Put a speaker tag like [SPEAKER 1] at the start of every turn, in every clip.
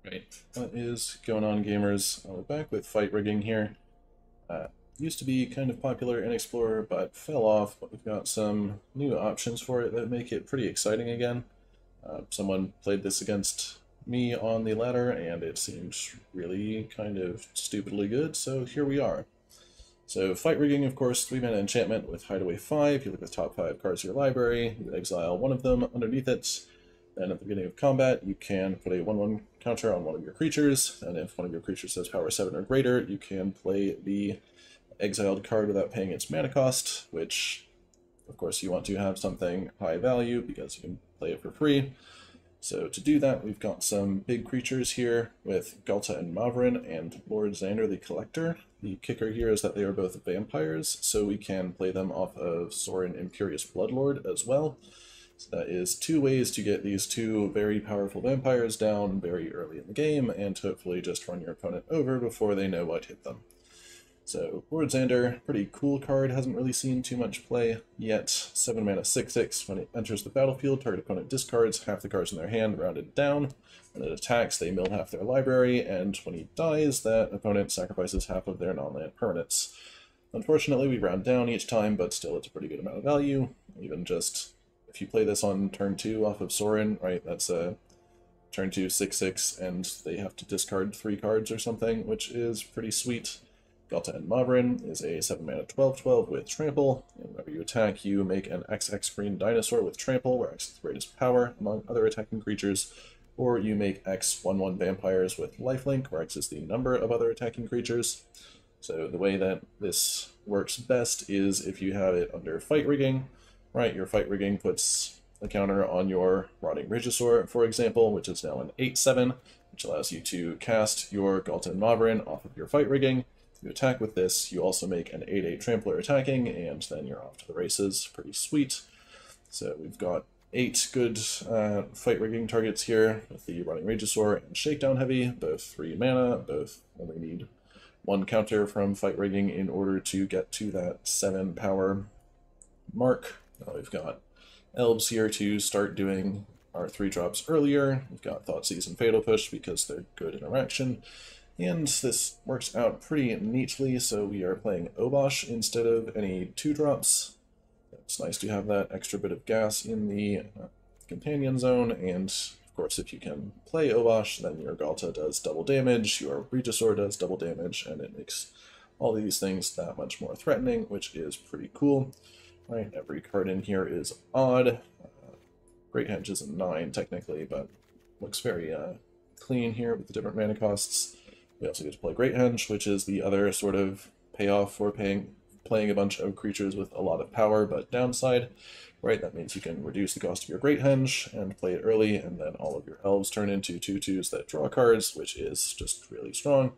[SPEAKER 1] Right, what is going on, gamers? We're back with fight rigging here. Used to be kind of popular in Explorer, but fell off, but we've got some new options for it that make it pretty exciting again. Someone played this against me on the ladder, and it seemed really kind of stupidly good, so here we are. So fight rigging, of course, 3-mana enchantment with Hideaway 5. You look at the top 5 cards of your library, you exile one of them underneath it. Then at the beginning of combat, you can put a 1/1 counter on one of your creatures, and if one of your creatures has power 7 or greater, you can play the exiled card without paying its mana cost, which, of course, you want to have something high value because you can play it for free. So to do that, we've got some big creatures here with Ghalta and Mavrin and Lord Xander the Collector. The kicker here is that they are both vampires, so we can play them off of Sorin Imperious Bloodlord as well. So that is 2 ways to get these 2 very powerful vampires down very early in the game, and hopefully just run your opponent over before they know what hit them. So, Lord Xander, pretty cool card, hasn't really seen too much play yet. 7 mana 6/6. When it enters the battlefield, target opponent discards half the cards in their hand, rounded down. When it attacks, they mill half their library, and when he dies, that opponent sacrifices half of their non-land permanents. Unfortunately, we round down each time, but still it's a pretty good amount of value. Even just, if you play this on turn 2 off of Sorin, right, that's a turn 2 6/6, and they have to discard 3 cards or something, which is pretty sweet. Ghalta and Mavrin is a 7 mana 12/12 with Trample, and whenever you attack, you make an XX green dinosaur with Trample, where X is the greatest power among other attacking creatures, or you make X 1/1 vampires with Lifelink, where X is the number of other attacking creatures. So the way that this works best is if you have it under fight rigging, right? Your fight rigging puts a counter on your Rotting Regisaur, for example, which is now an 8/7, which allows you to cast your Ghalta and Mavrin off of your fight rigging. You attack with this, you also make an 8/8 Trampler attacking, and then you're off to the races. Pretty sweet. So we've got 8 good fight rigging targets here with the Rotting Regisaur and Shakedown Heavy, both 3 mana, both only need 1 counter from fight rigging in order to get to that 7 power mark. Now we've got Elves here to start doing our 3-drops earlier. We've got Thoughtseize and Fatal Push because they're good interaction. And this works out pretty neatly, so we are playing Obosh instead of any 2-drops. It's nice to have that extra bit of gas in the companion zone, and of course if you can play Obosh, then your Ghalta does double damage, your Regisaur does double damage, and it makes all these things that much more threatening, which is pretty cool. Right, every card in here is odd. Great Henge is a 9 technically, but looks very clean here with the different mana costs. We also get to play Great Henge, which is the other sort of payoff for playing a bunch of creatures with a lot of power, but downside, right? That means you can reduce the cost of your Great Henge and play it early, and then all of your elves turn into 2/2s that draw cards, which is just really strong.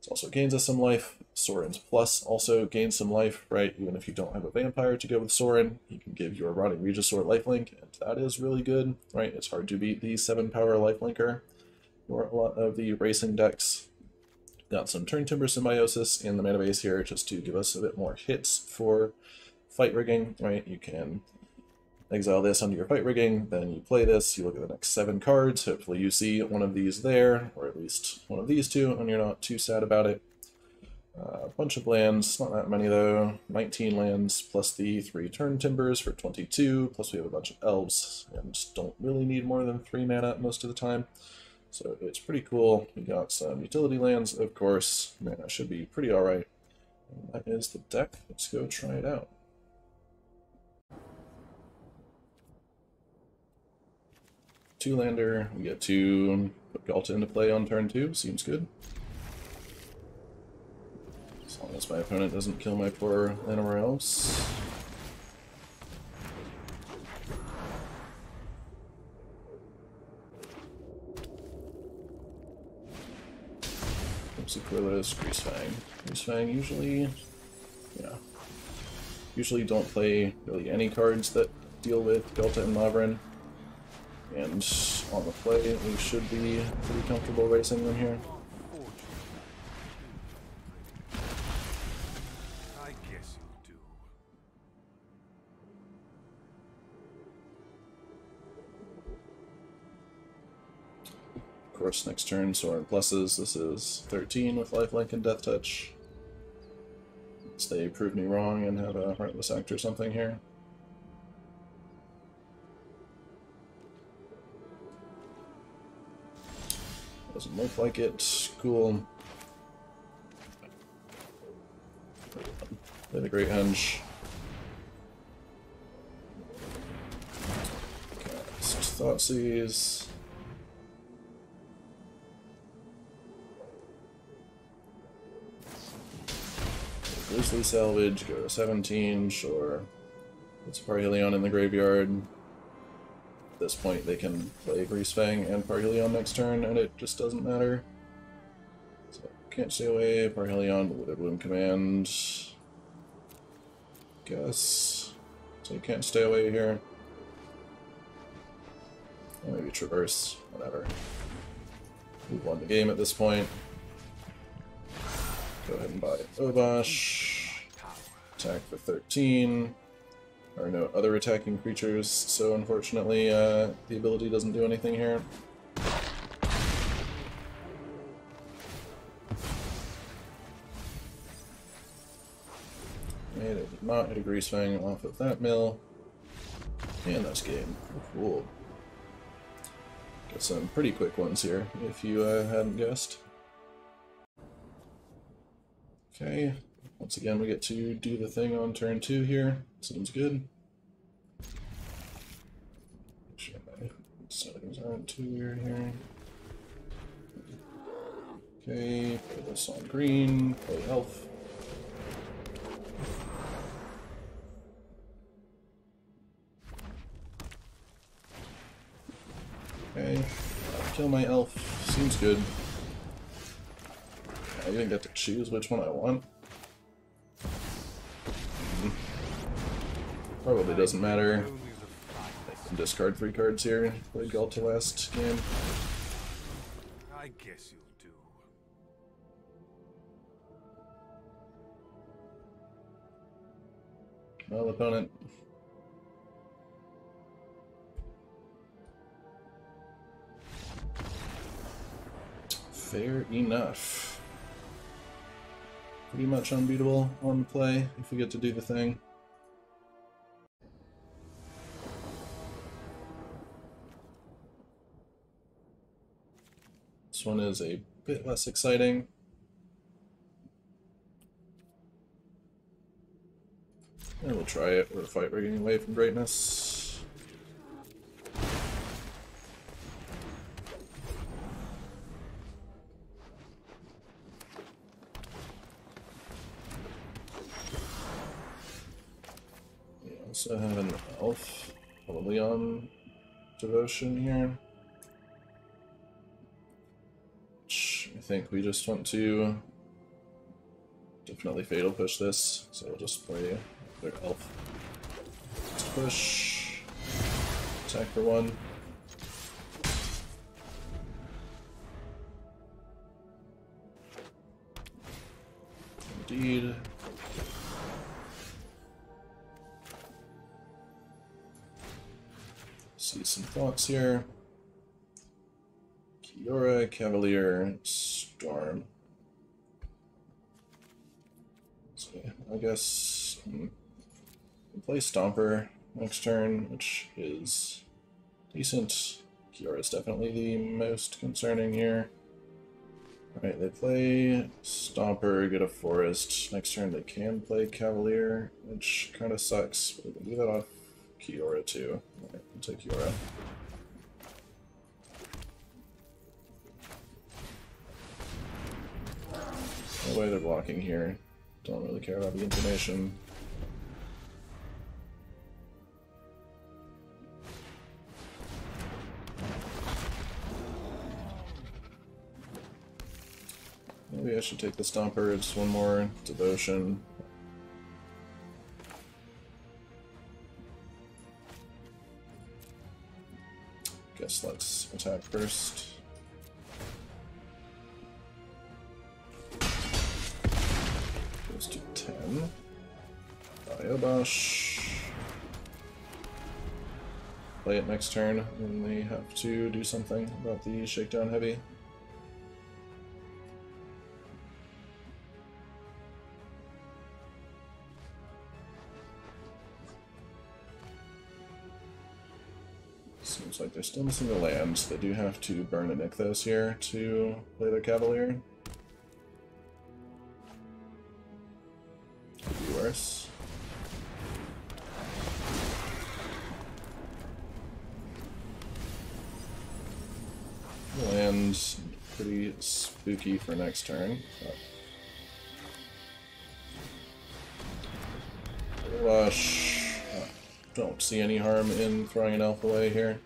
[SPEAKER 1] It also gains us some life. Sorin's Plus also gains some life, right? Even if you don't have a vampire to go with Sorin, you can give your Rotting Regisaur lifelink, and that is really good, right? It's hard to beat the 7-power lifelinker for a lot of the racing decks. Got some Turn Timber Symbiosis in the mana base here just to give us a bit more hits for fight rigging, right? You can exile this under your fight rigging, then you play this, you look at the next 7 cards, hopefully you see one of these there, or at least one of these 2, and you're not too sad about it. A bunch of lands, not that many though, 19 lands, plus the 3 Turn Timbers for 22, plus we have a bunch of elves, and don't really need more than 3 mana most of the time. So it's pretty cool. We got some utility lands, of course. Mana should be pretty alright. That is the deck. Let's go try it out. Two-lander. We get to put Ghalta into play on turn 2. Seems good. As long as my opponent doesn't kill my poor Llanowar Elves. Sequillos, Greasefang. Greasefang usually don't play really any cards that deal with Ghalta and Mavrin. And on the play, we should be pretty comfortable racing them here.
[SPEAKER 2] I guess you'll do.
[SPEAKER 1] Of course, next turn, Soren pluses. This is 13 with lifelink and death touch. Unless they prove me wrong and have a Heartless Act or something here. Doesn't look like it. Cool. Play the Great Henge. Cast Thoughtseize. Loosely salvage, go to 17, sure. It's Parhelion in the graveyard. At this point they can play Greasefang and Parhelion next turn, and it just doesn't matter. So, can't stay away, Parhelion, Witherbloom Command. Guess. So you can't stay away here. Or maybe Traverse, whatever. We've won the game at this point. Go ahead and buy Obosh. Attack for 13. There are no other attacking creatures, so unfortunately the ability doesn't do anything here. And it did not hit a Greasefang off of that mill. And that's game. Cool. Got some pretty quick ones here, if you hadn't guessed. Okay, once again we get to do the thing on turn 2 here. Seems good. Make sure my settings aren't too weird here. Okay, play this on green, play Elf. Okay, kill my Elf, seems good. I even get to choose which one I want. Probably doesn't matter. I can discard 3 cards here. Played Galta last game.
[SPEAKER 2] I guess you'll do.
[SPEAKER 1] Well, opponent. Fair enough. Pretty much unbeatable on the play if we get to do the thing. This one is a bit less exciting. And we'll try it. We're fight rigging away from greatness. Also have an Elf, probably on Devotion here. Which I think we just want to definitely Fatal Push this, so we'll just play their Elf. Let's push, attack for 1. Indeed. See some thoughts here. Kiora, Cavalier, Storm. So I guess we'll play Stomper next turn, which is decent. Kiora is definitely the most concerning here. Alright, they play Stomper, get a Forest. Next turn they can play Cavalier, which kind of sucks, but we can do that off Kiora too. Alright, we'll take Kiora. No way they're blocking here. Don't really care about the information. Maybe I should take the Stomper, just one more Devotion. Guess let's attack first. Goes to 10. By Obosh. play it next turn when they have to do something about the Shakedown Heavy. Seems like they're still missing the land. They do have to burn a Nykthos here to play their Cavalier. Could be worse. Land pretty spooky for next turn. Rush. Don't see any harm in throwing an elf away here.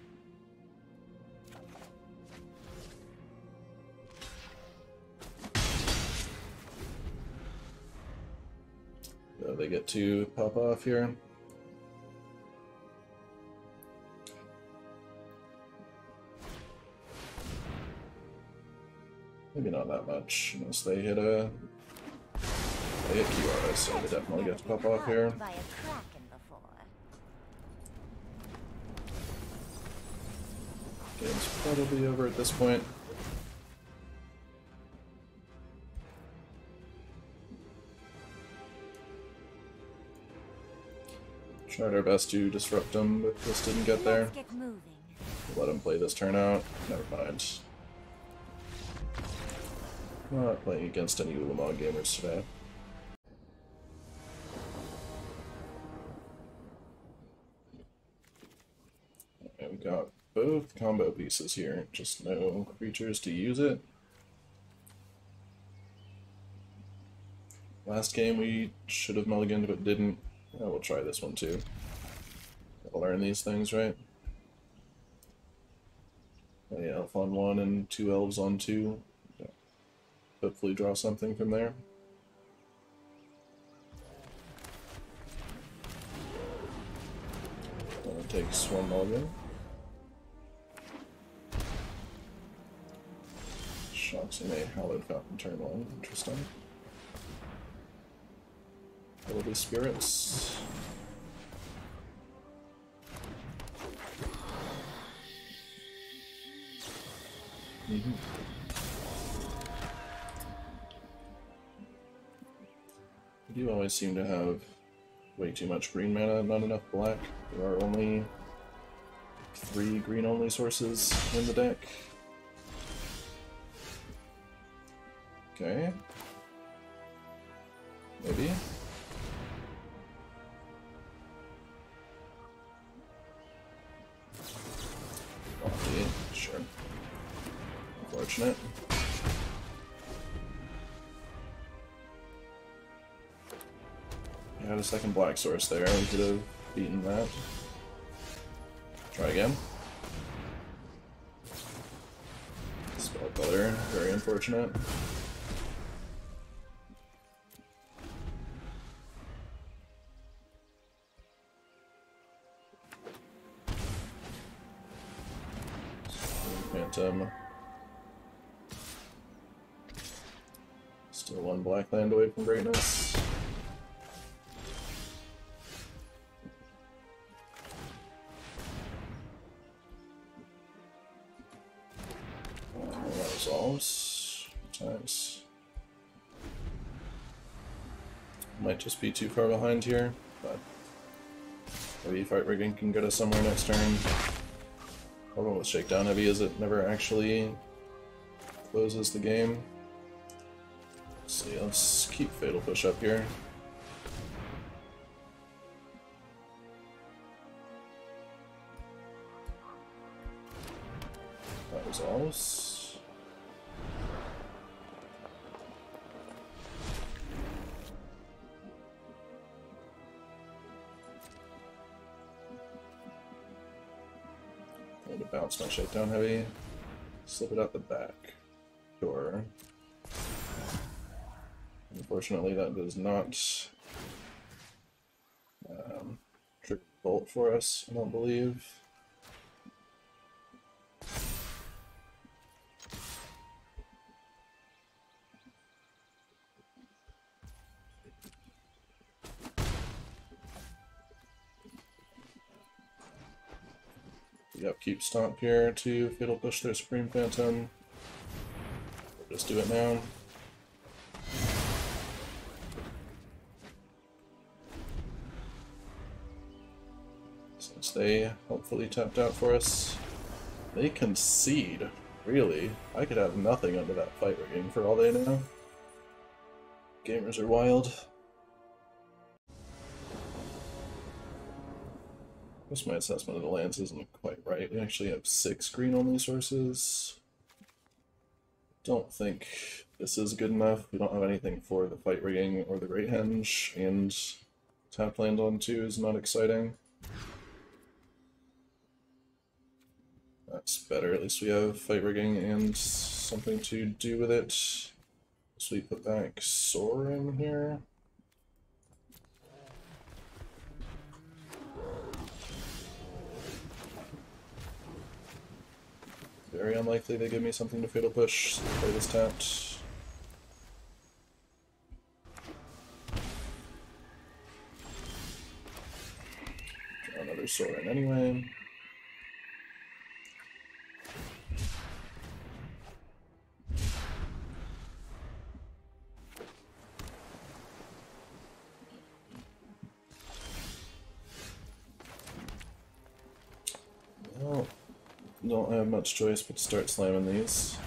[SPEAKER 1] So they get to pop off here. Maybe not that much, unless they hit a... They hit Kiora, so they definitely get to pop off here. Game's probably over at this point. Tried our best to disrupt them, but just didn't get there. Let him play this turn out. Never mind. Not playing against any Ulamog gamers today. And we got both combo pieces here, just no creatures to use it. Last game we should have mulliganed but didn't. Yeah, we'll try this one too. Gotta learn these things, right? Play elf on 1 and 2 elves on 2. Hopefully draw something from there. Takes one mulligan. Shocks in a Hallowed Fountain turn 1. Interesting. Probably spirits. We do always seem to have way too much green mana, not enough black. There are only 3 green-only sources in the deck. Okay. Maybe. Lofty, sure. Unfortunate. Had a second black source there, we could have beaten that. Try again. Spell color, very unfortunate. Phantom. Still one black land away from greatness. Resolves. Times. Might just be too far behind here, but maybe Fight Rigging can get us somewhere next turn. Problem with Shakedown Heavy is it never actually closes the game. Let's see, let's keep Fatal Push up here. That resolves. Going to bounce my Shakedown Heavy. Slip it out the back door. Unfortunately, that does not trigger Bolt for us, I don't believe. the upkeep stop here to Fatal Push their Supreme Phantom. We'll just do it now. Since they hopefully tapped out for us. They concede. Really? I could have nothing under that fight rigging for all they know. Gamers are wild. I guess my assessment of the lands isn't quite right. We actually have 6 green-only sources. Don't think this is good enough. We don't have anything for the fight rigging or the Great Henge, and tapped land on 2 is not exciting. That's better, at least we have fight rigging and something to do with it. So we put back Soar in here. Very unlikely they give me something to Fatal Push, so play this tapped. Draw another Soar in anyway. Well, don't have much choice but to start slamming these.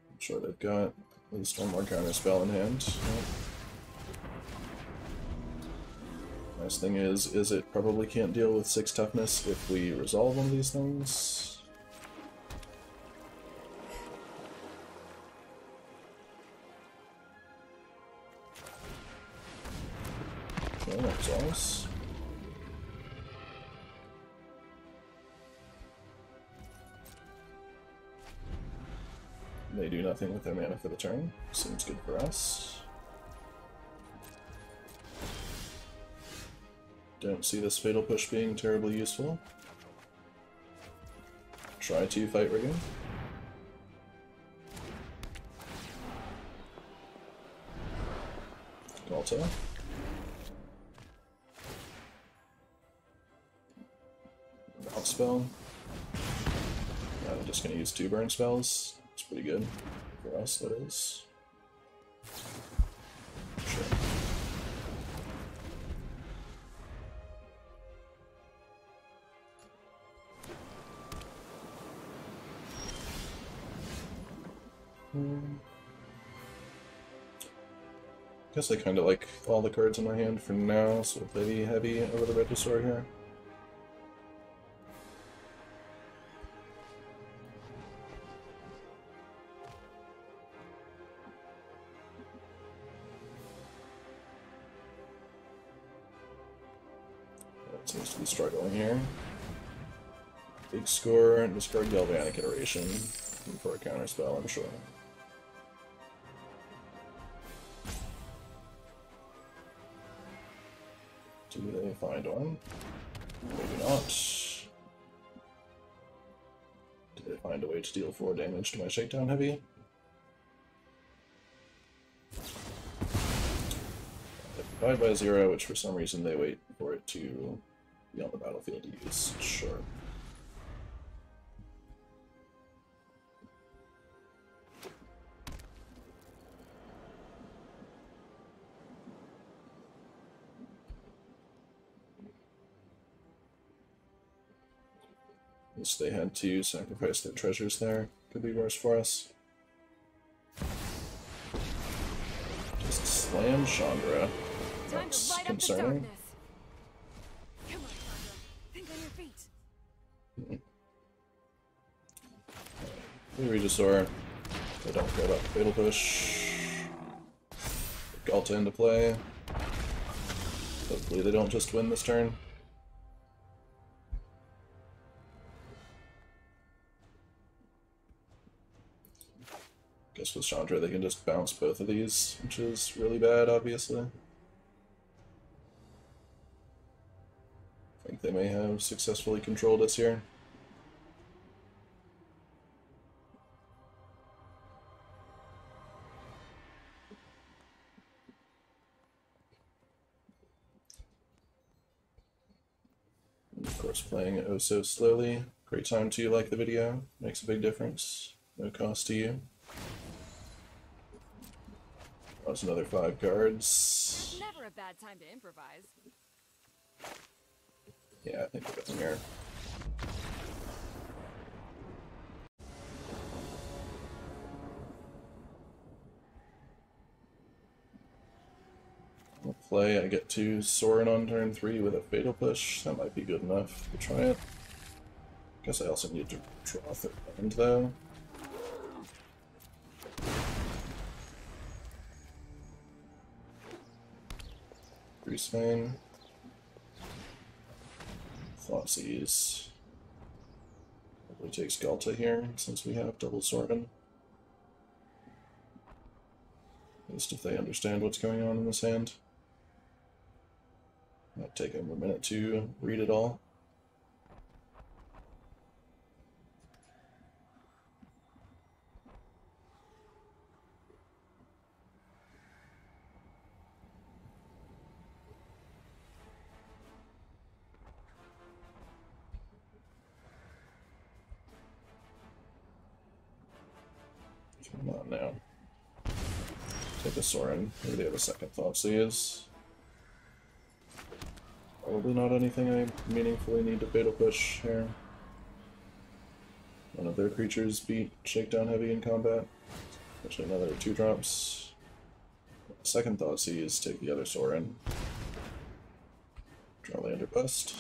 [SPEAKER 1] I'm sure they've got at least one more counter spell in hand. Yep. Nice thing is Izzet probably can't deal with 6 toughness if we resolve one of these things. Okay, that resolves. They do nothing with their mana for the turn. Seems good for us. Don't see this Fatal Push being terribly useful. Try to fight rigging. Galta. Bounce spell. I'm just going to use 2 burn spells. It's pretty good for us, that is. Sure. Guess I kind of like all the cards in my hand for now, so we'll play the heavy over the Regisaur here. That seems to be struggling here. Big score, and discard Galvanic Iteration for a counterspell, I'm sure. Do they find one? Maybe not. Do they find a way to deal 4 damage to my Shakedown Heavy? They divide by 0, which for some reason they wait for it to be on the battlefield to use. Sure. At least they had to sacrifice their treasures there. Could be worse for us. Just slam Chandra. That's concerning.
[SPEAKER 3] Come on, Chandra. Think on your feet.
[SPEAKER 1] Regisaur. They don't care about the Fatal Push. Galta into play. Hopefully they don't just win this turn. Guess with Chandra they can just bounce both of these, which is really bad, obviously. I think they may have successfully controlled us here. Of course, playing oh so slowly. Great time to like the video. Makes a big difference. No cost to you. That's another 5 cards.
[SPEAKER 3] Never a bad time to improvise.
[SPEAKER 1] Yeah, I think we're going here. I'll play, I get 2 Sorin on turn 3 with a Fatal Push. That might be good enough to try it. Guess I also need to draw third land though. Greasefang. Thoughtseize. Probably takes Galta here, since we have double Sorin. At least if they understand what's going on in this hand. Might take them a minute to read it all. Come on now. Take a Sorin. Maybe they have a second Thoughtseize. Probably not anything I meaningfully need to Fatal Push here. None of their creatures beat Shakedown Heavy in combat. Actually, another 2 drops. Second Thoughtseize, take the other Sorin. Draw land or bust.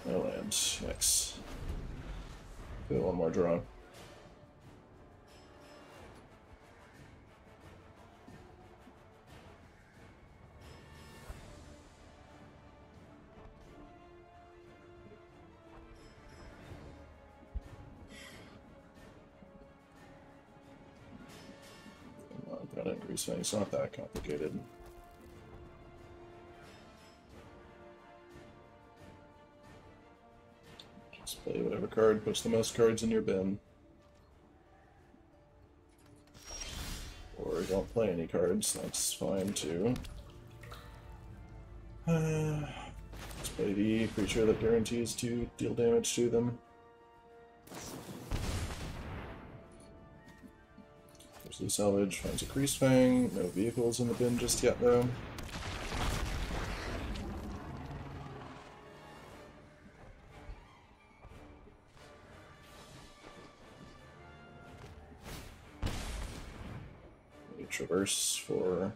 [SPEAKER 1] No land. Yikes. Do one more draw. Got it, Greasefang. It's not that complicated. Just play whatever card puts the most cards in your bin. Or don't play any cards, that's fine too. Let's play the creature that guarantees to deal damage to them. The salvage finds a Greasefang. No vehicles in the bin just yet, though. Maybe traverse for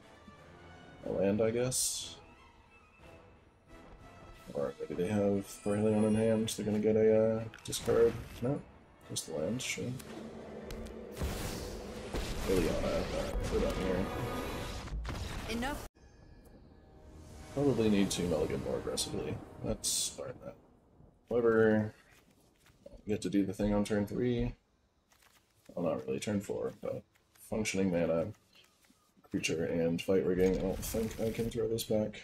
[SPEAKER 1] a land, I guess. Or maybe they have Brailleon in hand. They're gonna get a discard. No, just the land. Sure. Liliana, put on here.
[SPEAKER 3] Enough.
[SPEAKER 1] Probably need to mulligan more aggressively. Let's start that. However, I get to do the thing on turn 3. Well, not really, turn 4, but functioning mana, creature, and fight rigging. I don't think I can throw this back.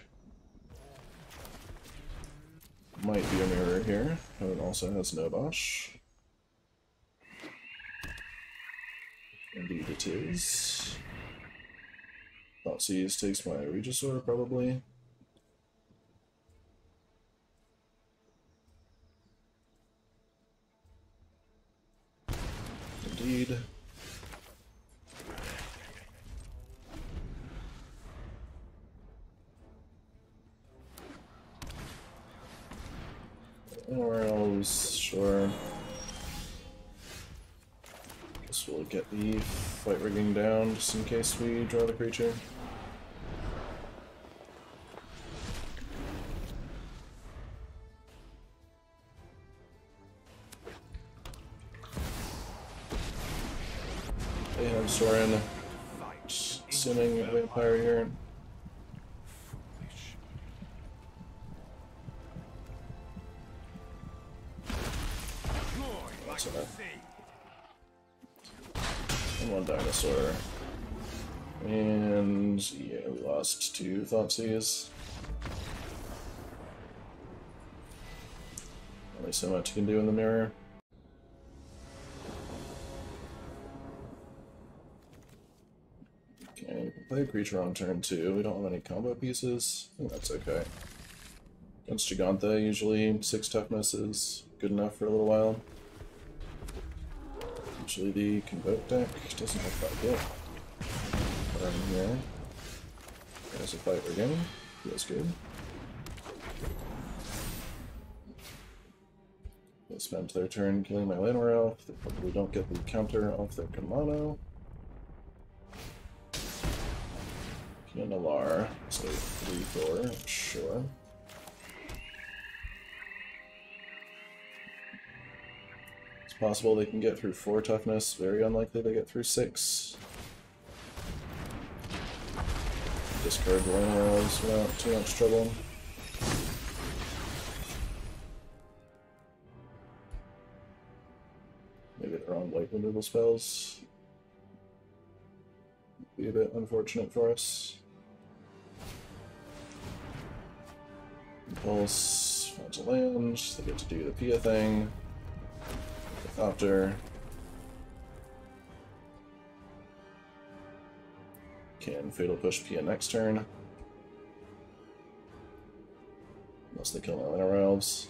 [SPEAKER 1] Might be a mirror here, but it also has no Obosh. Indeed it is. Thoughtseize takes my Regisaur, probably. Indeed. Anywhere else, sure. Guess we'll get the fight rigging down just in case we draw the creature. They have Sorin, assuming a vampire here. That's enough. And one dinosaur. And yeah, we lost 2 Thoughtseize. Only so much you can do in the mirror. Okay, we can play a creature on turn 2. We don't have any combo pieces. I think that's okay. Against Gigantha, usually 6 toughness is good enough for a little while. Usually the Convoke deck doesn't look like it. But in here, there's a fight rigging. Feels good. They spent their turn killing my Llanowar Elf. They probably don't get the counter off their Kamano. Kianalar, so 3-4, sure. It's possible they can get through 4 toughness, very unlikely they get through 6. Discard the Llanowar Elves without too much trouble. Maybe the wrong light removal spells. Be a bit unfortunate for us. Impulse, finds a land, they get to do the Pia thing. Thopter. Can Fatal Push Pia next turn. Unless they kill my Llanowar Elves.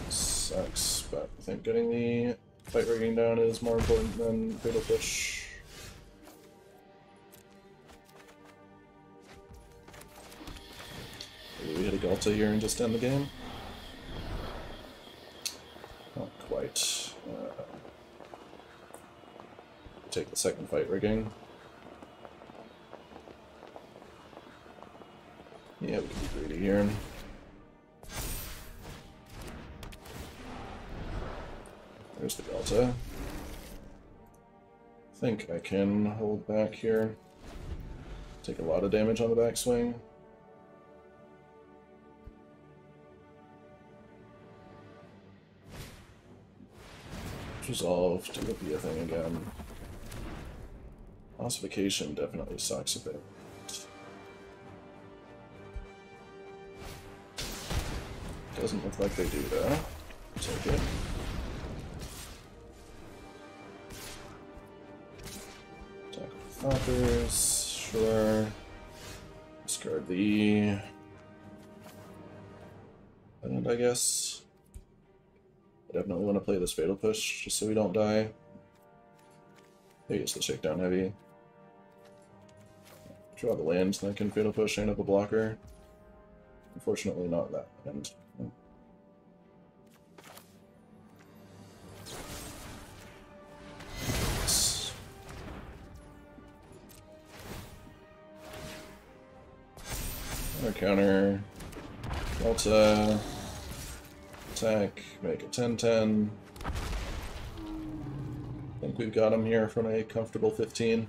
[SPEAKER 1] Sucks, but I think getting the fight rigging down is more important than Fatal Push. Maybe we hit a Galta here and just end the game? Not quite. Take the second fight rigging. Yeah, we can be greedy here. There's the Galta. I think I can hold back here. Take a lot of damage on the backswing. Resolve, do the Pia thing again. Ossification definitely sucks a bit. Doesn't look like they do though. Take it. Attack with Thoppers, sure. Discard the and I guess. I definitely want to play this Fatal Push just so we don't die. I use the Shakedown Heavy. Draw the lands, then I can Fatal Push and up a blocker. Unfortunately, not that end. Counter, Delta, attack, make it 10-10. I think we've got him here from a comfortable 15.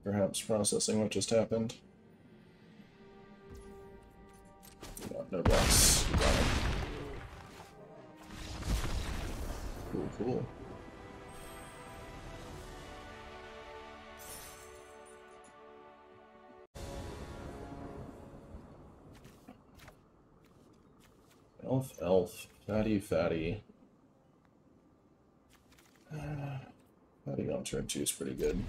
[SPEAKER 1] Perhaps processing what just happened. No blocks. Got him. Cool, cool. Elf, fatty. Fatty on turn 2 is pretty good.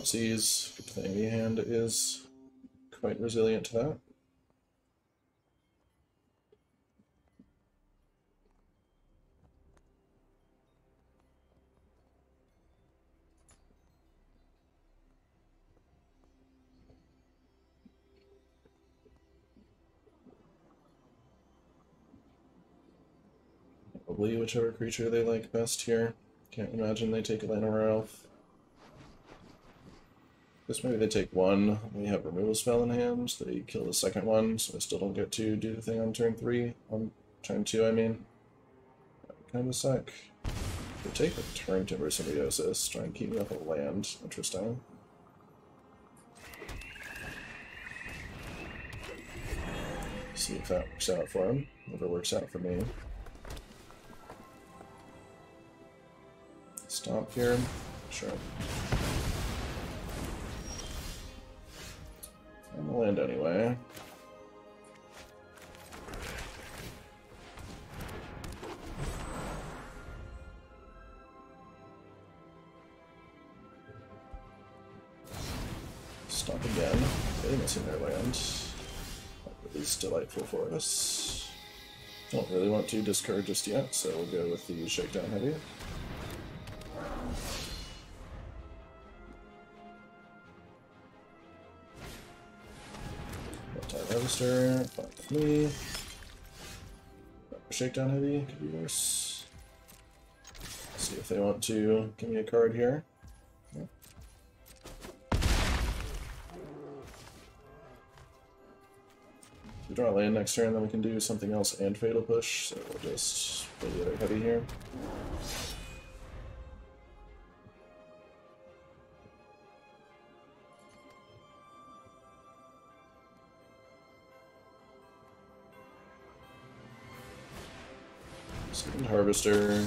[SPEAKER 1] Seize, good thing the hand is quite resilient to that. Probably whichever creature they like best here. Can't imagine they take a Llanowar Elf. Guess maybe they take one. We have removal spell in hand. They kill the second one, so I still don't get to do the thing on turn 3. On turn 2, I mean. That would kind of suck. They take the turn Timber Symbiosis, try and keep me off a land. Interesting. See if that works out for him. Never works out for me. Stomp here. Sure. I'm gonna land anyway. Stop again. Okay, missing their land. That is delightful for us. Don't really want to discard just yet, so we'll go with the Shakedown Heavy. Multi-Harvester, fine with me. Shakedown Heavy, could be worse. Let's see if they want to give me a card here. Yep. If we draw a land next turn, then we can do something else and Fatal Push, so we'll just play the other heavy here. Second Harvester.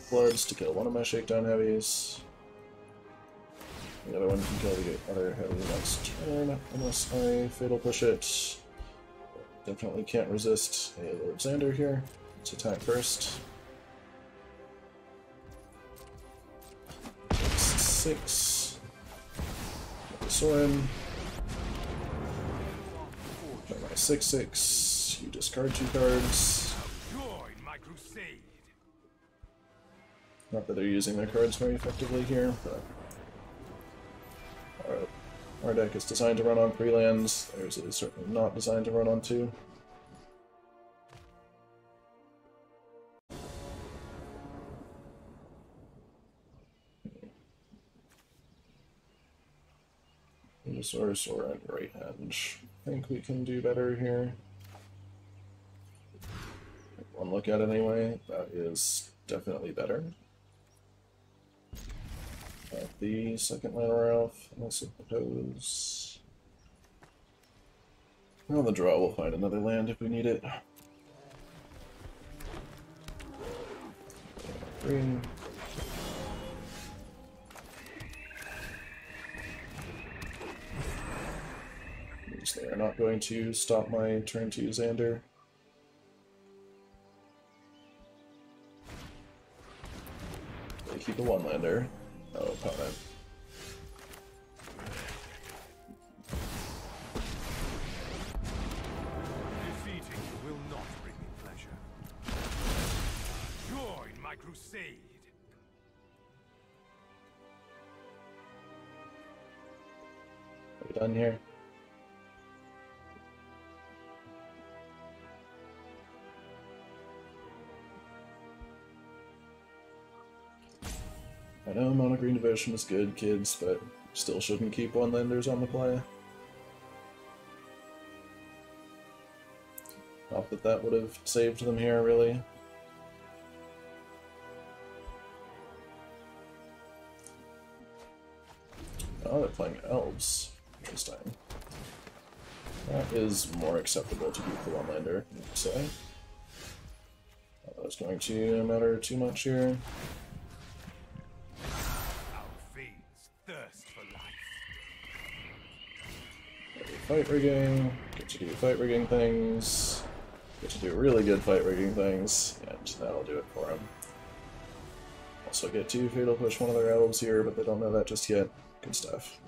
[SPEAKER 1] Floods to kill one of my Shakedown Heavies. The other one can kill the other heavy next turn, unless I Fatal Push it. Definitely can't resist a Lord Xander here. Let's attack first. 6. Soren. Play my 6/6. You discard 2 cards.
[SPEAKER 2] Join my crusade.
[SPEAKER 1] Not that they're using their cards very effectively here, but our deck is designed to run on 3 lands. Theirs is certainly not designed to run on 2. Venusaur and Right Hand. I think we can do better here. One look at it anyway. That is definitely better. The second land Ralph, I suppose. On the draw, we'll find another land if we need it. Green. They are not going to stop my turn to Xander. They keep a 1-lander. Oh, opponent.
[SPEAKER 2] Defeating you will not bring me pleasure. Join my crusade.
[SPEAKER 1] Are we done here? I know Mono Green Devotion is good, kids, but still shouldn't keep 1-landers on the play. Not that that would have saved them here, really. Oh, they're playing Elves. Interesting. That is more acceptable to keep the 1-lander, I would say. That was going to matter too much here.
[SPEAKER 2] Thirst for life.
[SPEAKER 1] Fight rigging, get to do fight rigging things, get to do really good fight rigging things, and that'll do it for him. Also get to Fatal Push one of their elves here, but they don't know that just yet. Good stuff.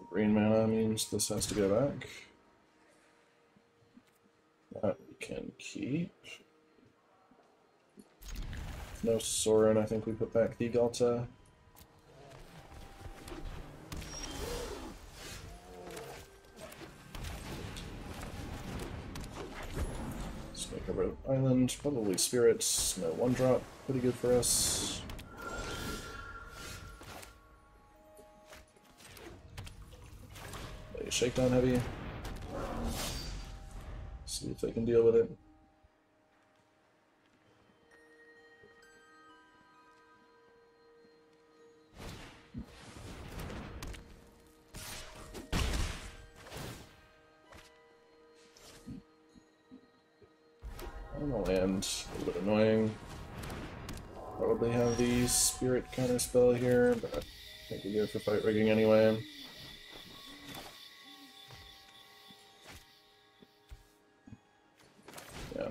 [SPEAKER 1] Green mana means this has to go back. That we can keep. No Sorin, I think we put back the Galta. Let's make a Rogue Island, probably Spirits, no 1-drop, pretty good for us. A Shakedown Heavy. See if they can deal with it. On the land, a little bit annoying. Probably have the Spirit counterspell here, but I think we go for fight rigging anyway. Yeah,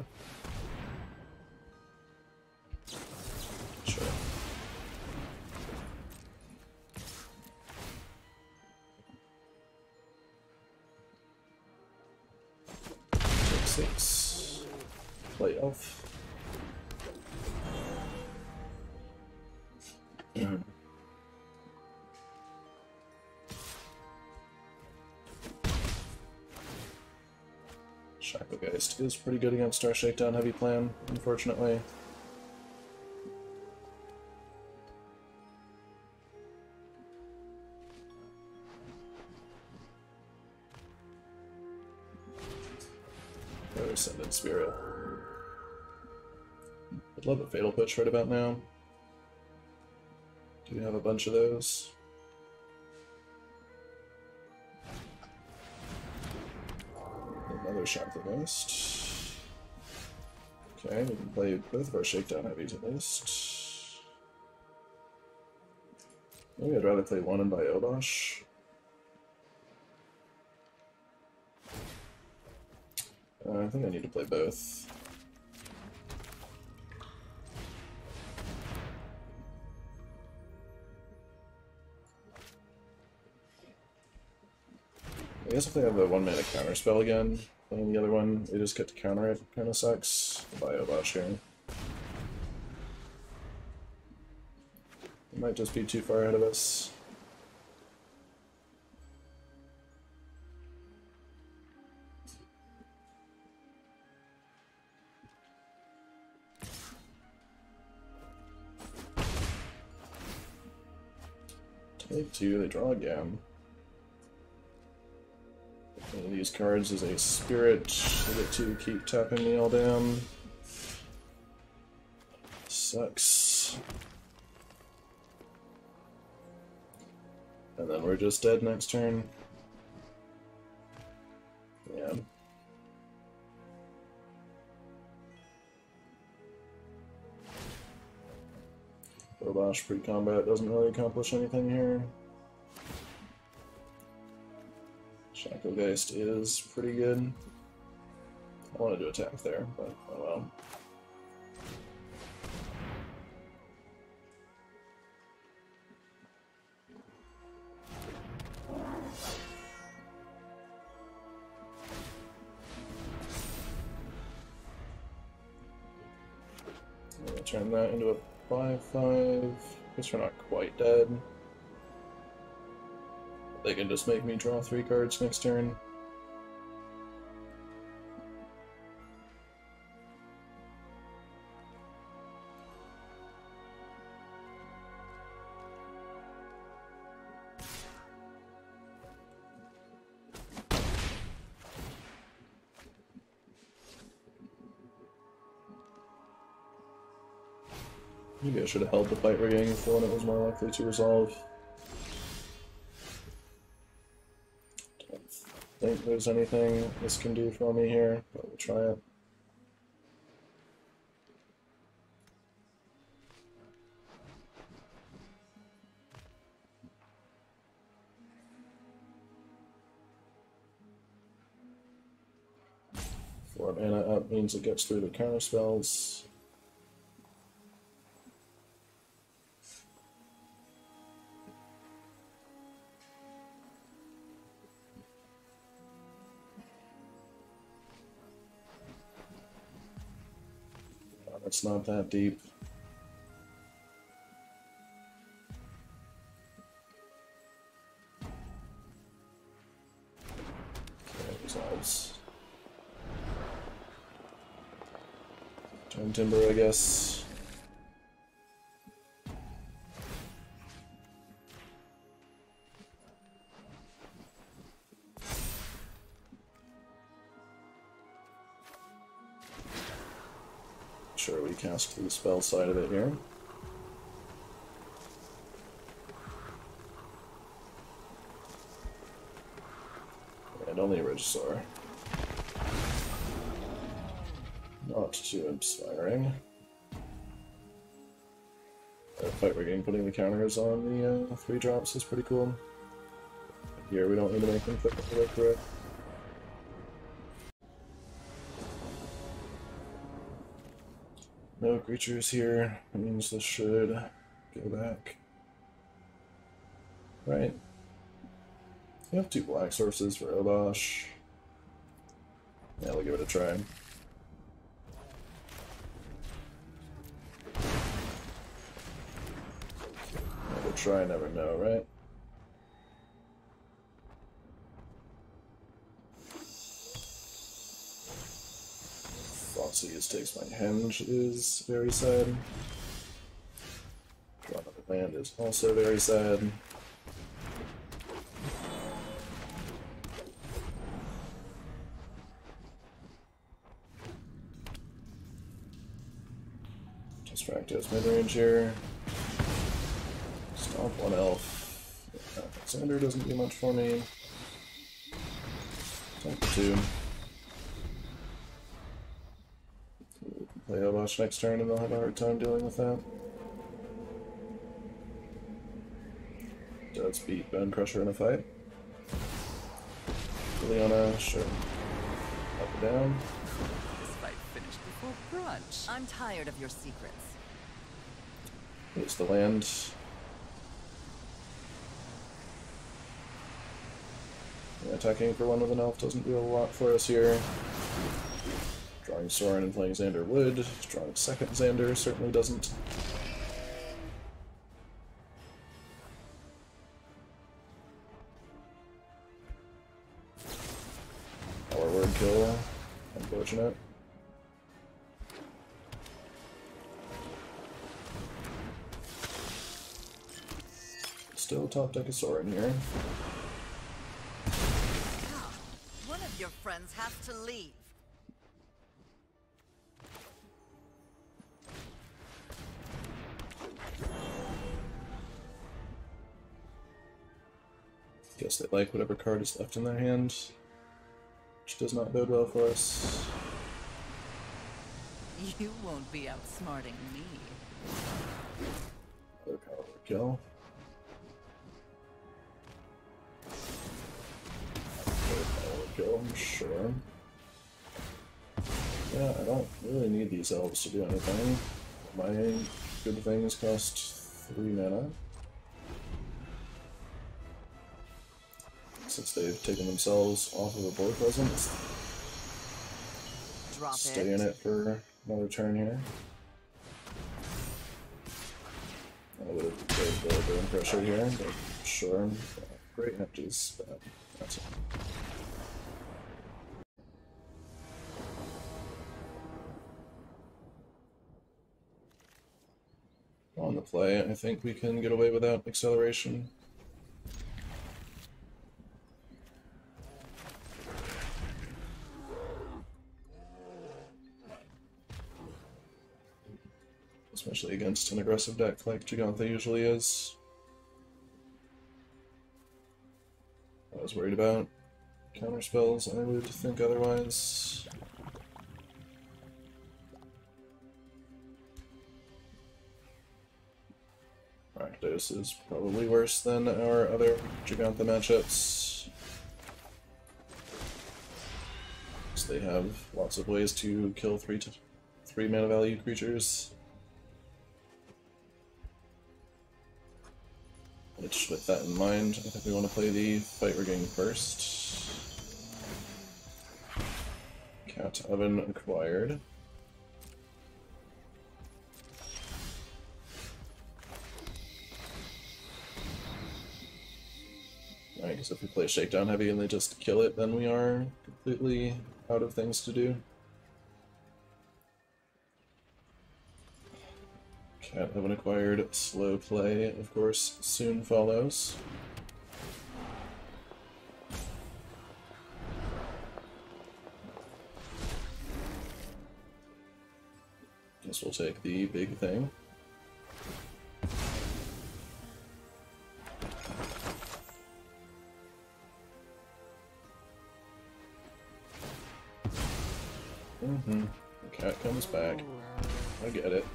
[SPEAKER 1] 6. Play elf. Shacklegeist is pretty good against our Shakedown heavy plan, unfortunately. Or Ascendant Spirit. I'd love a Fatal Push right about now. Do we have a bunch of those? Another Shacklegeist. Okay, we can play both of our Shakedown heavies at least. Maybe I'd rather play one and buy Obosh. I think I need to play both. I guess if they have the 1 mana counter spell again, playing the other one, they just get to counter it, kinda sucks. I'll buy Obosh here. It might just be too far ahead of us. Take 2, they draw again. One of these cards is a spirit. I get to keep tapping me all down. Sucks. And then we're just dead next turn. Yeah. Obosh pre-combat doesn't really accomplish anything here. Shacklegeist is pretty good. I wanted to attack there, but oh well. I'm gonna turn that into a 5/5. Guess we're not quite dead. They can just make me draw 3 cards next turn. Maybe I should have held the fight rigging for when it was more likely to resolve. I don't think there's anything this can do for me here, but we'll try it. Four mana up means it gets through the counter spells. It's not that deep. Okay, resolves. Turn Timber, I guess. Sure, we cast the spell side of it here. And only a Regisaur. Not too inspiring. Fight rigging, putting the counters on the 3 drops is pretty cool. Here we don't need to make them click for it. No creatures here. That means this should go back. Right. We have 2 black sources for Obosh. Yeah, we'll give it a try. Never try, never know, right? Thoughtseize takes my henge is very sad. Draw another land is also very sad. Just Rakdos Midrange here. Stomp one elf. Alexander doesn't do much for me. Stomp for 2. Play Obosh next turn and they'll have a hard time dealing with that. Does beat Bone Crusher in a fight. Leona, sure. Up and down.
[SPEAKER 4] This fight finished before brunch. I'm tired of your secrets.
[SPEAKER 1] Here's the land. Yeah, attacking for 1 with an elf doesn't do a lot for us here. Drawing Sorin and playing Xander would. Drawing second Xander certainly doesn't. Our word kill. Unfortunate. Still top deck of Sorin here.
[SPEAKER 4] One of your friends has to leave.
[SPEAKER 1] Guess they like whatever card is left in their hand, which does not bode well for us.
[SPEAKER 4] You won't be outsmarting me.
[SPEAKER 1] Other power word kill. Go, sure. Yeah, I don't really need these elves to do anything. My good things cost 3 mana. Since they've taken themselves off of a board presence.
[SPEAKER 4] Drop
[SPEAKER 1] Stay in it for another turn here. I would have played the Bone Crusher here, but sure. Great empties, but that's it. On the play, I think we can get away without acceleration. Especially against an aggressive deck like Gigantha usually is. I was worried about counterspells, I would think otherwise. Rakdos is probably worse than our other Gigantha matchups. So they have lots of ways to kill 3 mana value creatures. Which, with that in mind, I think we want to play the Fight Rigging first. Cat Oven acquired. I guess if we play Shakedown Heavy and they just kill it, then we are completely out of things to do. Cat Oven acquired. Slow play, of course, soon follows. Guess we'll take the big thing. The cat comes back. I get it.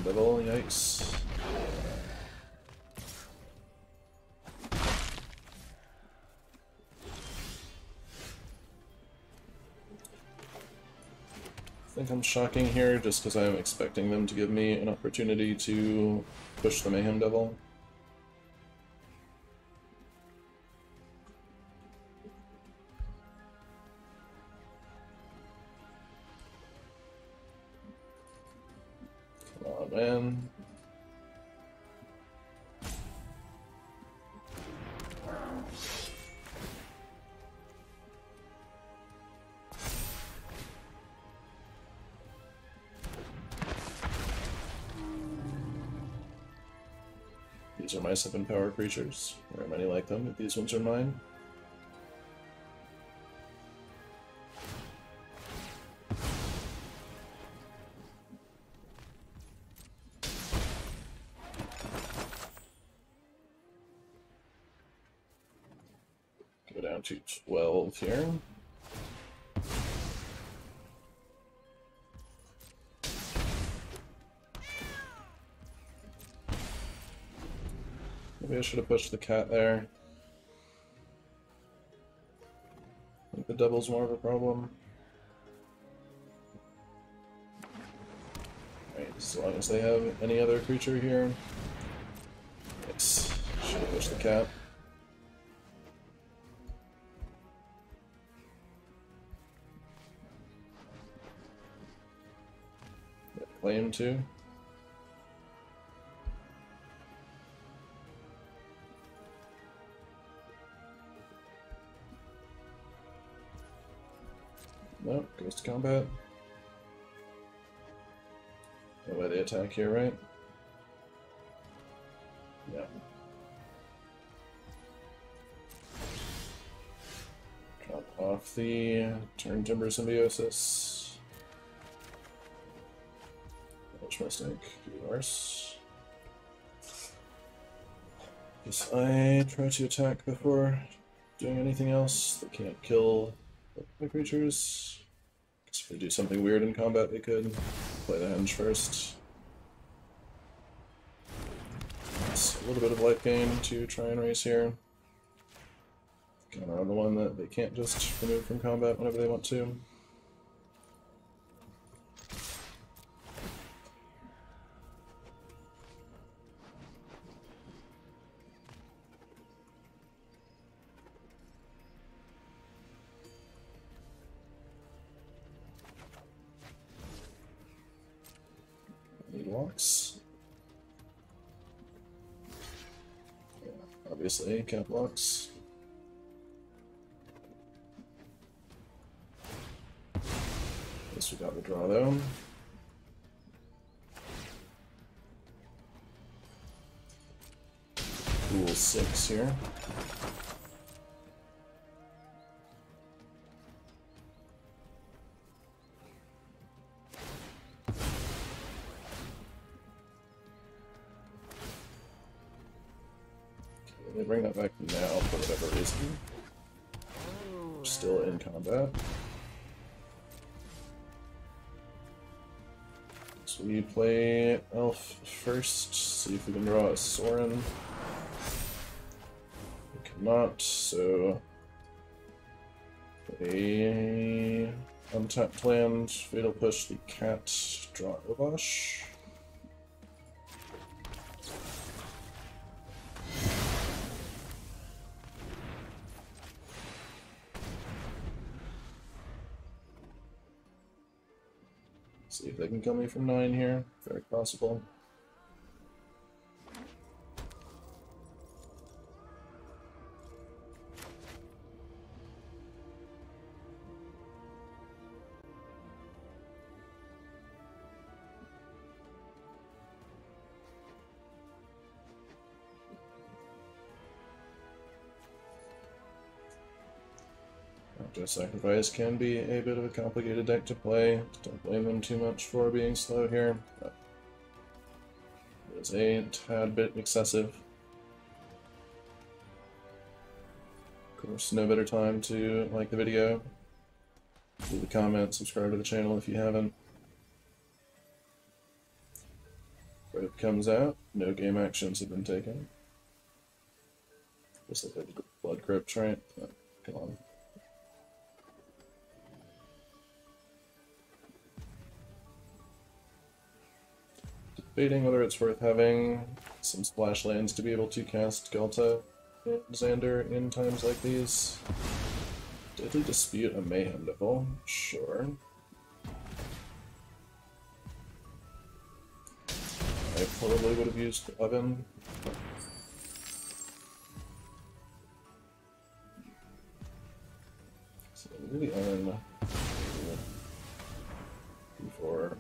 [SPEAKER 1] Devil, yikes. I think I'm shocking here just because I'm expecting them to give me an opportunity to push the Mayhem Devil. Come on, man. These are my 7 power creatures. There are many like them, but these ones are mine. Go down to 12 here. Maybe I should have pushed the cat there. I think the double's more of a problem. Right, as long as they have any other creature here. Yes, should have pushed the cat. Claim too. Nope, goes to combat. No way they attack here, right? Yeah. Drop off the Turn Timber Symbiosis. Which mistake? Do worse. Guess I try to attack before doing anything else. They can't kill the creatures. Guess if they do something weird in combat, they could play the henge first. It's a little bit of life gain to try and raise here. Kind of the one that they can't just remove from combat whenever they want to. Blocks. Yeah, obviously, cat blocks. Guess we got the draw though. Cool 6 here. They bring that back now for whatever reason. Still in combat. So we play Elf first, see if we can draw a Sorin. We cannot, so a untapped land, Fatal Push the cat, draw Obosh. See if they can kill me from 9 here. Very possible. Rakdos Sacrifice can be a bit of a complicated deck to play. Don't blame them too much for being slow here, but it is a tad bit excessive. Of course, no better time to like the video, leave a comment, subscribe to the channel if you haven't. When it comes out, no game actions have been taken. Just like a Blood Crypt, right? Oh, come on. Debating whether it's worth having some splash lands to be able to cast Galta and Xander in times like these. Deadly Dispute a Mayhem Devil? Sure. I probably would have used Oven. So maybe Oven before.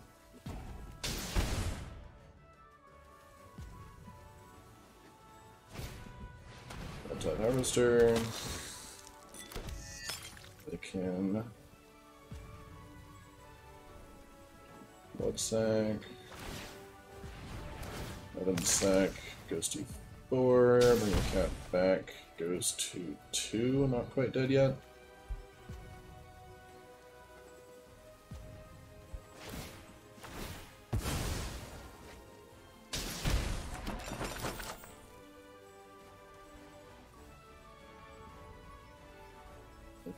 [SPEAKER 1] Anti Harvester. They can Blood Sack. Oven Sack goes to 4. Bring the cat back. Goes to 2. Not quite dead yet.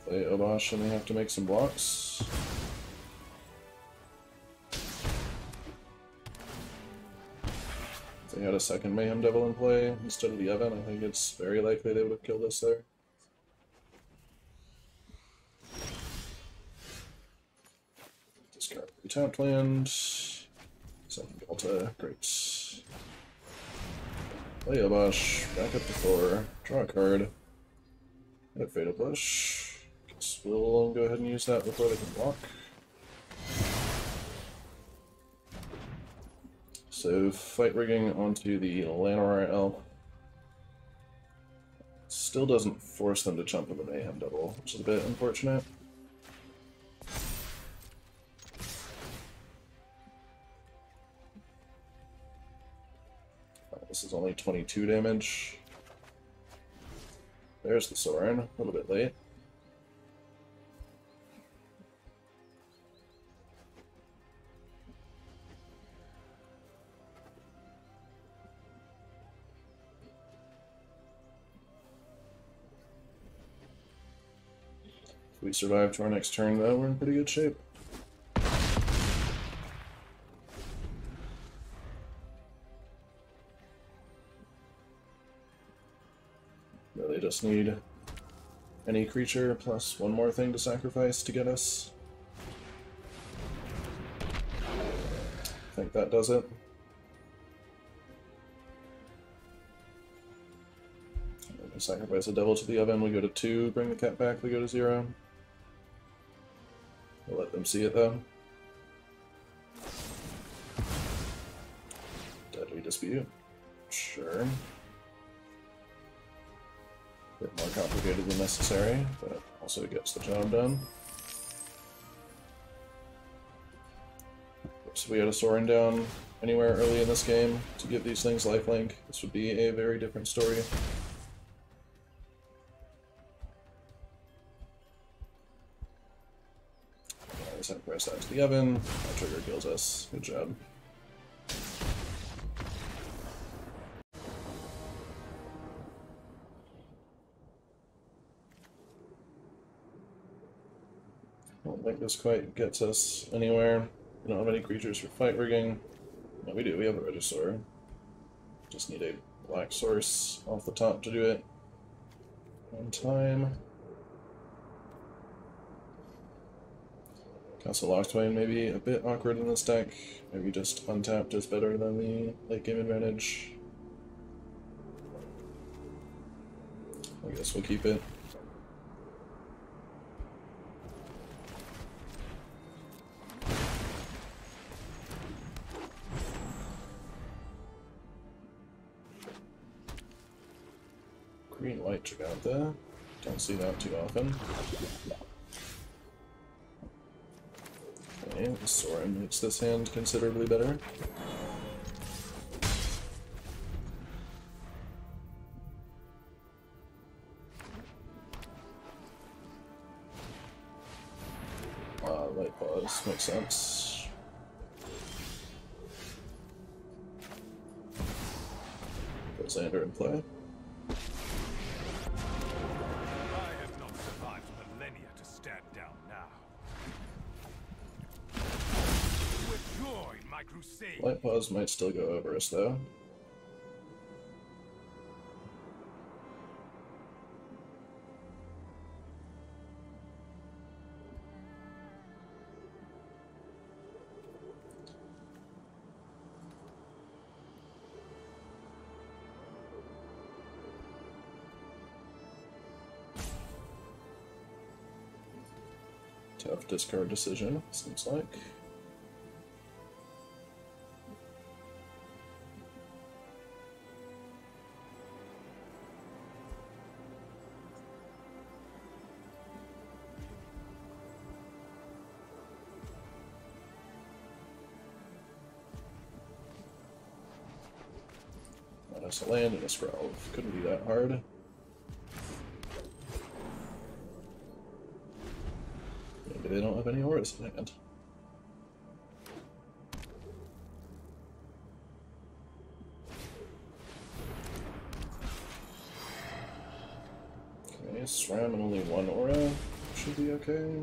[SPEAKER 1] Play Obosh and they have to make some blocks. If they had a second Mayhem Devil in play instead of the Oven, I think it's very likely they would have killed us there. Discard tapped land. Second Delta, great. Play Obosh, back up to 4, draw a card. Hit Fatal Push. Guess we'll go ahead and use that before they can block. So, fight rigging onto the Llanowar Elf. Still doesn't force them to chump with the Mayhem Devil, which is a bit unfortunate. This is only 22 damage. There's the Sorin, a little bit late. If we survive to our next turn, though, we're in pretty good shape. Really just need any creature plus one more thing to sacrifice to get us. I think that does it. We sacrifice a devil to the Oven, we go to 2, bring the cat back, we go to 0. We'll let them see it though. Deadly Dispute. Sure. A bit more complicated than necessary, but also gets the job done. If we had a Sorin down anywhere early in this game to give these things lifelink, this would be a very different story. Sacrifice that to the Oven. That trigger kills us. Good job. I don't think this quite gets us anywhere. We don't have any creatures for fight rigging. No, we do. We have a Regisaur. Just need a black source off the top to do it on time. Castle Lockstwain may be a bit awkward in this deck. Maybe just untapped is better than the late game advantage. I guess we'll keep it. Green-white Giganta. Don't see that too often. Okay, the Sorin makes this hand considerably better. Light Pause makes sense. Put Xander in play.
[SPEAKER 2] I have not survived millennia to stand down now. With joy, my crusade. crusade.
[SPEAKER 1] Light Paws might still go over us, though. Tough discard decision, seems like. Minus a land and a scroll. Couldn't be that hard. Maybe they don't have any auras in hand. Okay, SRAM and only one aura should be okay.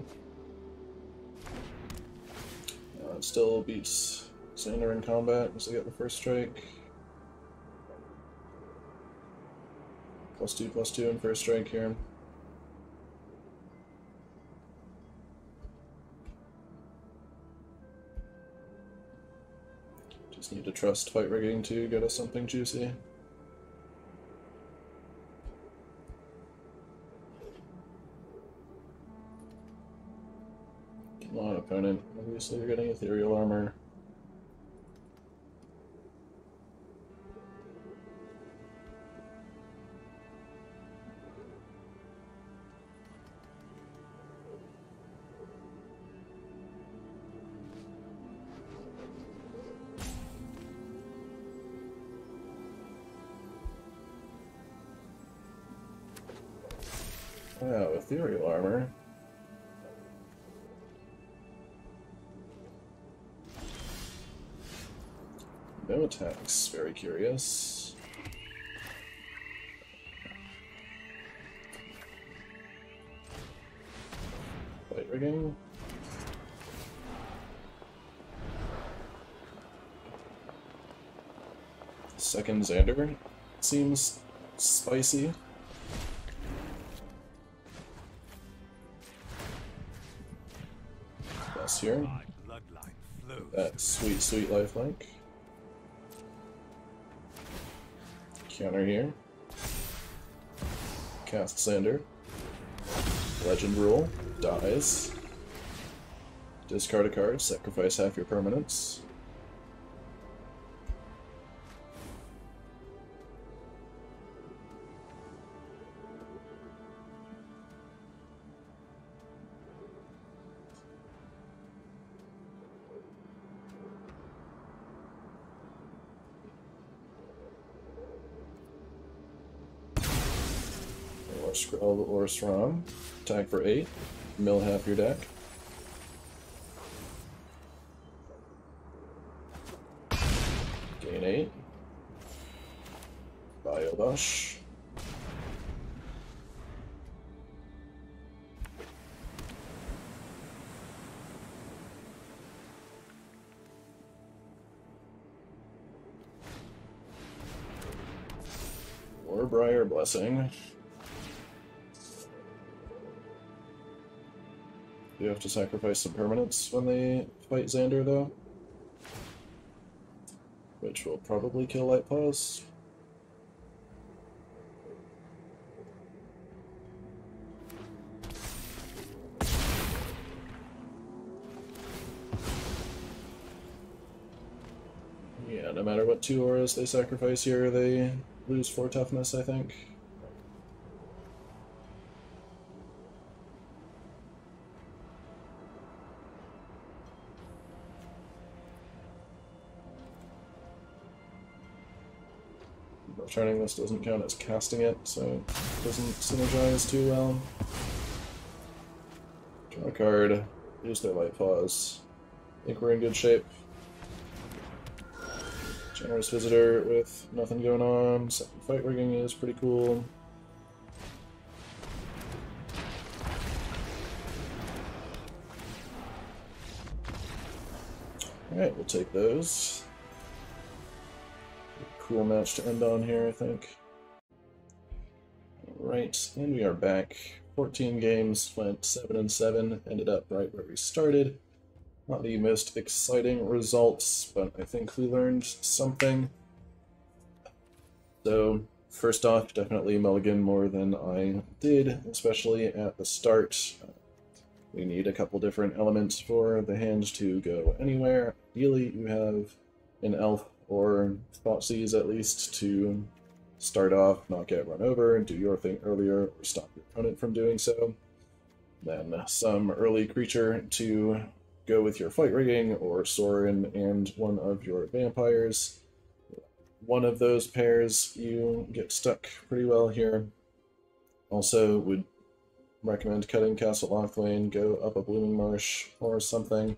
[SPEAKER 1] It still beats Xander in combat as they get the first strike. +2/+2 in first strike here. Just need to trust fight rigging to get us something juicy. Come on, opponent. Obviously you're getting ethereal armor. Wow, ethereal armor. No attacks, very curious. Fight rigging. Second Xander seems spicy. Here. That sweet, sweet lifelink. Counter here. Cast Xander. Legend rule. Dies. Discard a card. Sacrifice half your permanents. Scroll or SRAM. Attack for 8. Mill half your deck. Gain 8. Buy Obosh. Or Briar Blessing. You have to sacrifice some permanents when they fight Xander, though. Which will probably kill Light Paws. Yeah, no matter what 2 auras they sacrifice here, they lose 4 toughness, I think. Returning this doesn't count as casting it, so it doesn't synergize too well. Draw a card, use their Light Paws. I think we're in good shape. Generous Visitor with nothing going on. Second fight rigging is pretty cool. Alright, we'll take those. cool match to end on here, I think. Right, and we are back. 14 games, went 7-7, ended up right where we started. Not the most exciting results, but I think we learned something. So, first off, definitely mulligan more than I did, especially at the start. We need a couple different elements for the hand to go anywhere. Ideally, you have an elf or Thoughtseize at least to start off, not get run over, and do your thing earlier, or stop your opponent from doing so. Then some early creature to go with your fight rigging, or Sorin and one of your vampires. One of those pairs you get stuck pretty well here. Also would recommend cutting Castle Locthwain, go up a Blooming Marsh or something.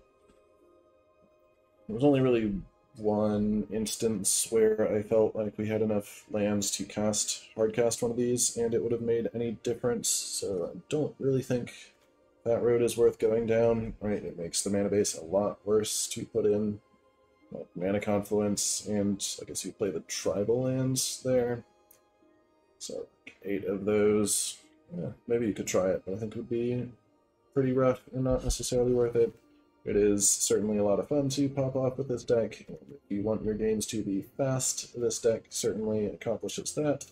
[SPEAKER 1] There was only really one instance where I felt like we had enough lands to hardcast one of these, and it would have made any difference, so I don't really think that road is worth going down. Right, it makes the mana base a lot worse to put in Mana Confluence, and I guess you play the tribal lands there. So 8 of those. Yeah, maybe you could try it, but I think it would be pretty rough and not necessarily worth it. It is certainly a lot of fun to pop off with this deck. If you want your games to be fast, this deck certainly accomplishes that.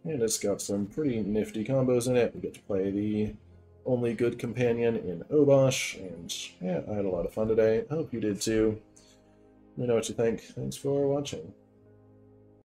[SPEAKER 1] And it's got some pretty nifty combos in it. We get to play the only good companion in Obosh, and yeah, I had a lot of fun today. I hope you did too. Let me know what you think. Thanks for watching.